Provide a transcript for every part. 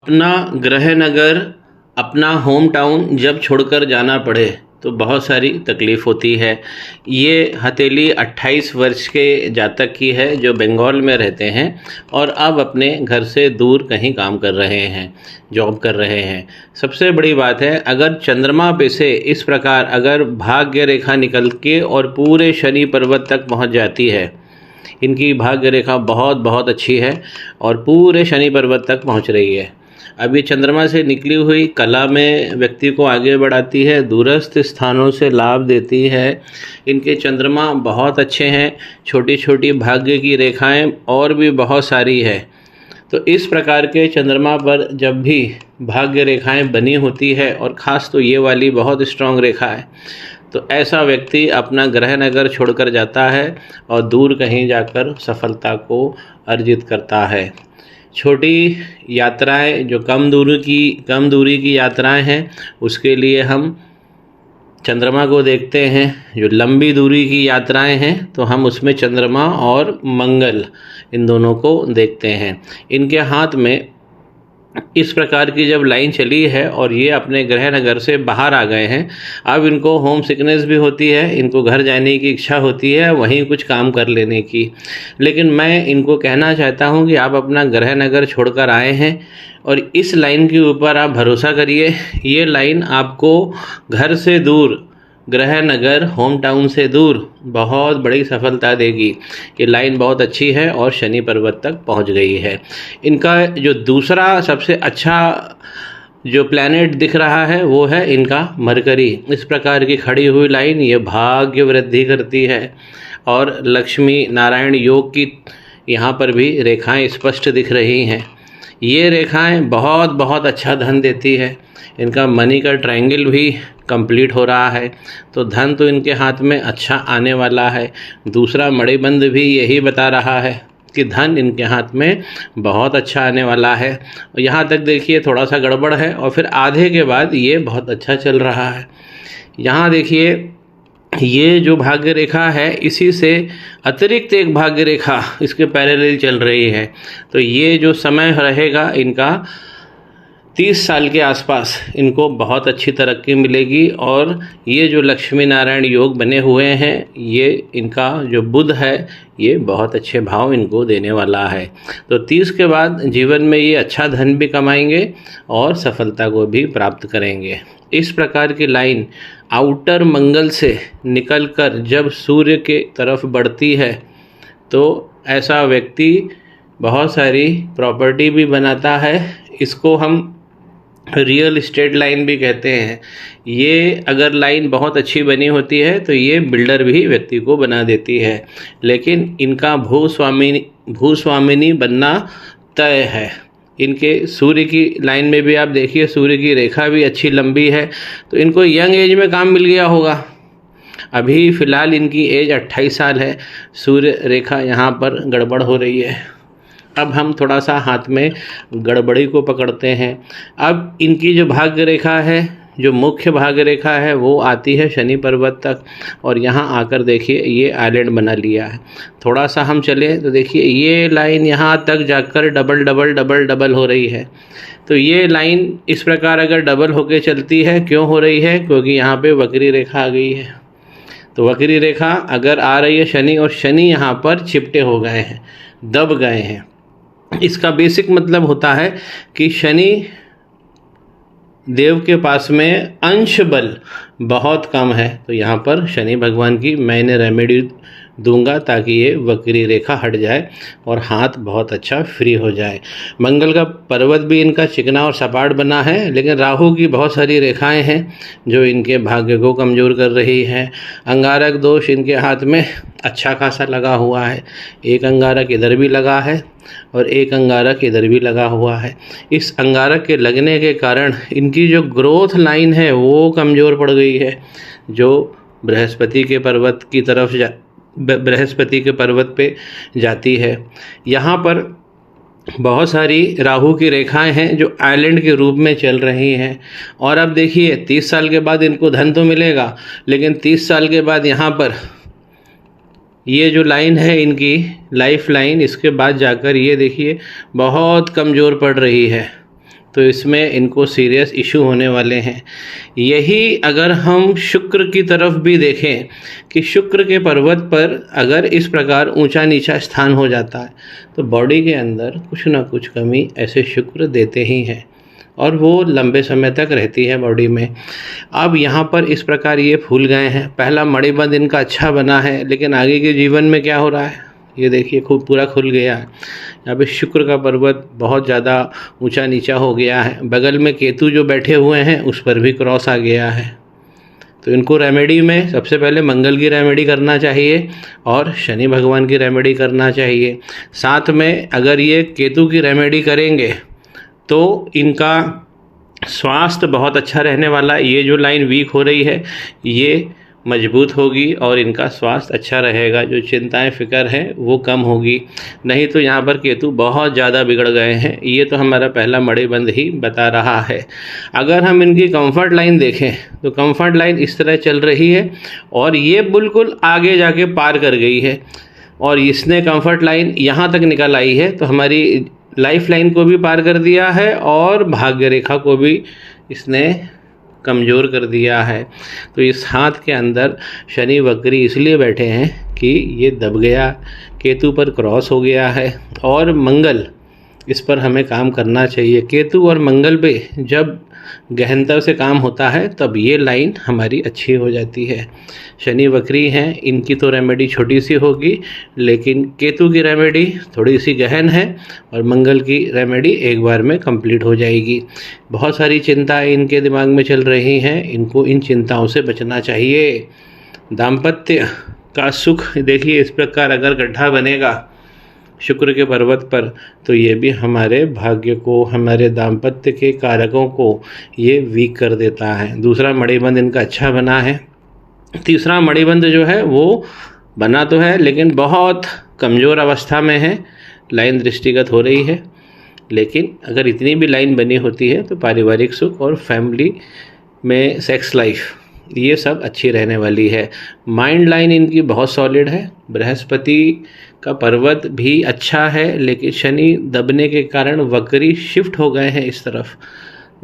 अपना गृह नगर, अपना होम टाउन जब छोड़कर जाना पड़े तो बहुत सारी तकलीफ़ होती है। ये हथेली 28 वर्ष के जातक की है जो बंगाल में रहते हैं और अब अपने घर से दूर कहीं काम कर रहे हैं, जॉब कर रहे हैं। सबसे बड़ी बात है, अगर चंद्रमा पे से इस प्रकार अगर भाग्य रेखा निकल के और पूरे शनि पर्वत तक पहुंच जाती है, इनकी भाग्य रेखा बहुत बहुत अच्छी है और पूरे शनि पर्वत तक पहुंच रही है। अब ये चंद्रमा से निकली हुई कला में व्यक्ति को आगे बढ़ाती है, दूरस्थ स्थानों से लाभ देती है। इनके चंद्रमा बहुत अच्छे हैं, छोटी छोटी भाग्य की रेखाएं और भी बहुत सारी है। तो इस प्रकार के चंद्रमा पर जब भी भाग्य रेखाएं बनी होती है और ख़ास तो ये वाली बहुत स्ट्रांग रेखा है, तो ऐसा व्यक्ति अपना गृह नगर छोड़कर जाता है और दूर कहीं जाकर सफलता को अर्जित करता है। छोटी यात्राएं जो कम दूरी की यात्राएं हैं, उसके लिए हम चंद्रमा को देखते हैं। जो लंबी दूरी की यात्राएं हैं तो हम उसमें चंद्रमा और मंगल इन दोनों को देखते हैं। इनके हाथ में इस प्रकार की जब लाइन चली है और ये अपने गृह नगर से बाहर आ गए हैं, अब इनको होम सिकनेस भी होती है, इनको घर जाने की इच्छा होती है, वहीं कुछ काम कर लेने की। लेकिन मैं इनको कहना चाहता हूं कि आप अपना गृह नगर छोड़कर आए हैं और इस लाइन के ऊपर आप भरोसा करिए। ये लाइन आपको घर से दूर, गृह नगर होम टाउन से दूर बहुत बड़ी सफलता देगी। ये लाइन बहुत अच्छी है और शनि पर्वत तक पहुंच गई है। इनका जो दूसरा सबसे अच्छा जो प्लैनेट दिख रहा है वो है इनका मरकरी। इस प्रकार की खड़ी हुई लाइन ये भाग्य वृद्धि करती है और लक्ष्मी नारायण योग की यहाँ पर भी रेखाएं स्पष्ट दिख रही हैं। ये रेखाएं बहुत बहुत अच्छा धन देती है। इनका मनी का ट्रायंगल भी कंप्लीट हो रहा है, तो धन तो इनके हाथ में अच्छा आने वाला है। दूसरा मणिबंध भी यही बता रहा है कि धन इनके हाथ में बहुत अच्छा आने वाला है। और यहाँ तक देखिए थोड़ा सा गड़बड़ है और फिर आधे के बाद ये बहुत अच्छा चल रहा है। यहाँ देखिए ये जो भाग्य रेखा है, इसी से अतिरिक्त एक भाग्य रेखा इसके पैरेलल चल रही है। तो ये जो समय रहेगा इनका 30 साल के आसपास, इनको बहुत अच्छी तरक्की मिलेगी। और ये जो लक्ष्मी नारायण योग बने हुए हैं, ये इनका जो बुध है ये बहुत अच्छे भाव इनको देने वाला है। तो 30 के बाद जीवन में ये अच्छा धन भी कमाएंगे और सफलता को भी प्राप्त करेंगे। इस प्रकार की लाइन आउटर मंगल से निकलकर जब सूर्य के तरफ बढ़ती है तो ऐसा व्यक्ति बहुत सारी प्रॉपर्टी भी बनाता है। इसको हम रियल इस्टेट लाइन भी कहते हैं। ये अगर लाइन बहुत अच्छी बनी होती है तो ये बिल्डर भी व्यक्ति को बना देती है, लेकिन इनका भूस्वामिनी बनना तय है। इनके सूर्य की लाइन में भी आप देखिए, सूर्य की रेखा भी अच्छी लंबी है, तो इनको यंग एज में काम मिल गया होगा। अभी फ़िलहाल इनकी एज 28 साल है। सूर्य रेखा यहाँ पर गड़बड़ हो रही है। अब हम थोड़ा सा हाथ में गड़बड़ी को पकड़ते हैं। अब इनकी जो भाग्य रेखा है, जो मुख्य भाग्य रेखा है, वो आती है शनि पर्वत तक और यहाँ आकर देखिए ये आइलैंड बना लिया है। थोड़ा सा हम चले तो देखिए ये लाइन यहाँ तक जाकर डबल डबल डबल डबल हो रही है। तो ये लाइन इस प्रकार अगर डबल होके चलती है, क्यों हो रही है? क्योंकि यहाँ पे वक्री रेखा आ गई है। तो वक्री रेखा अगर आ रही है शनि, और शनि यहाँ पर चिपटे हो गए हैं, दब गए हैं। इसका बेसिक मतलब होता है कि शनि देव के पास में अंश बल बहुत कम है। तो यहाँ पर शनि भगवान की मैंने रेमेडी दूंगा ताकि ये वक्री रेखा हट जाए और हाथ बहुत अच्छा फ्री हो जाए। मंगल का पर्वत भी इनका चिकना और सपाट बना है, लेकिन राहु की बहुत सारी रेखाएं हैं जो इनके भाग्य को कमज़ोर कर रही हैं। अंगारक दोष इनके हाथ में अच्छा खासा लगा हुआ है। एक अंगारक इधर भी लगा है और एक अंगारक इधर भी लगा हुआ है। इस अंगारक के लगने के कारण इनकी जो ग्रोथ लाइन है वो कमज़ोर पड़ गई है, जो बृहस्पति के पर्वत पे जाती है। यहाँ पर बहुत सारी राहु की रेखाएं हैं जो आइलैंड के रूप में चल रही हैं। और अब देखिए 30 साल के बाद इनको धन तो मिलेगा, लेकिन 30 साल के बाद यहाँ पर ये जो लाइन है इनकी लाइफ लाइन, इसके बाद जाकर ये देखिए बहुत कमज़ोर पड़ रही है। तो इसमें इनको सीरियस इशू होने वाले हैं। यही अगर हम शुक्र की तरफ भी देखें कि शुक्र के पर्वत पर अगर इस प्रकार ऊंचा नीचा स्थान हो जाता है तो बॉडी के अंदर कुछ ना कुछ कमी ऐसे शुक्र देते ही हैं और वो लंबे समय तक रहती है बॉडी में। अब यहाँ पर इस प्रकार ये फूल गए हैं, पहला मणिबंध इनका अच्छा बना है, लेकिन आगे के जीवन में क्या हो रहा है ये देखिए, खूब पूरा खुल गया है। यहाँ पे शुक्र का पर्वत बहुत ज़्यादा ऊंचा नीचा हो गया है। बगल में केतु जो बैठे हुए हैं उस पर भी क्रॉस आ गया है। तो इनको रेमेडी में सबसे पहले मंगल की रेमेडी करना चाहिए और शनि भगवान की रेमेडी करना चाहिए। साथ में अगर ये केतु की रेमेडी करेंगे तो इनका स्वास्थ्य बहुत अच्छा रहने वाला। ये जो लाइन वीक हो रही है ये मजबूत होगी और इनका स्वास्थ्य अच्छा रहेगा। जो चिंताएं फिक्र हैं वो कम होगी। नहीं तो यहाँ पर केतु बहुत ज़्यादा बिगड़ गए हैं। ये तो हमारा पहला मणिबंध ही बता रहा है। अगर हम इनकी कंफर्ट लाइन देखें तो कंफर्ट लाइन इस तरह चल रही है और ये बिल्कुल आगे जाके पार कर गई है और इसने कंफर्ट लाइन यहाँ तक निकल आई है तो हमारी लाइफ लाइन को भी पार कर दिया है और भाग्य रेखा को भी इसने कमज़ोर कर दिया है। तो इस हाथ के अंदर शनि वक्री इसलिए बैठे हैं कि ये दब गया, केतु पर क्रॉस हो गया है और मंगल, इस पर हमें काम करना चाहिए। केतु और मंगल पे जब गहनता से काम होता है तब ये लाइन हमारी अच्छी हो जाती है। शनि वक्री हैं, इनकी तो रेमेडी छोटी सी होगी, लेकिन केतु की रेमेडी थोड़ी सी गहन है और मंगल की रेमेडी एक बार में कंप्लीट हो जाएगी। बहुत सारी चिंताएं इनके दिमाग में चल रही हैं, इनको इन चिंताओं से बचना चाहिए। दाम्पत्य का सुख देखिए, इस प्रकार अगर गड्ढा बनेगा शुक्र के पर्वत पर तो ये भी हमारे भाग्य को, हमारे दाम्पत्य के कारकों को ये वीक कर देता है। दूसरा मणिबंध इनका अच्छा बना है। तीसरा मणिबंध जो है वो बना तो है लेकिन बहुत कमज़ोर अवस्था में है, लाइन दृष्टिगत हो रही है। लेकिन अगर इतनी भी लाइन बनी होती है तो पारिवारिक सुख और फैमिली में सेक्स लाइफ ये सब अच्छी रहने वाली है। माइंड लाइन इनकी बहुत सॉलिड है। बृहस्पति का पर्वत भी अच्छा है लेकिन शनि दबने के कारण वक्री शिफ्ट हो गए हैं इस तरफ।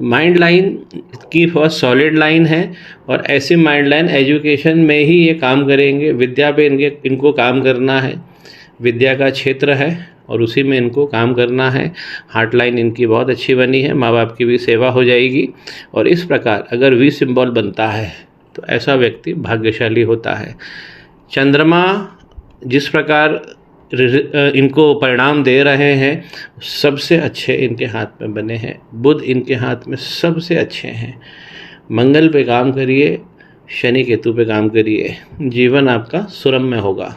माइंड लाइन की बहुत सॉलिड लाइन है और ऐसी माइंड लाइन एजुकेशन में ही ये काम करेंगे। विद्या पे इनको काम करना है, विद्या का क्षेत्र है और उसी में इनको काम करना है। हार्ट लाइन इनकी बहुत अच्छी बनी है, माँ बाप की भी सेवा हो जाएगी। और इस प्रकार अगर वी सिंबल बनता है तो ऐसा व्यक्ति भाग्यशाली होता है। चंद्रमा जिस प्रकार इनको परिणाम दे रहे हैं सबसे अच्छे इनके हाथ में बने हैं। बुध इनके हाथ में सबसे अच्छे हैं। मंगल पे काम करिए, शनि केतु पे काम करिए, जीवन आपका सुरम्य होगा।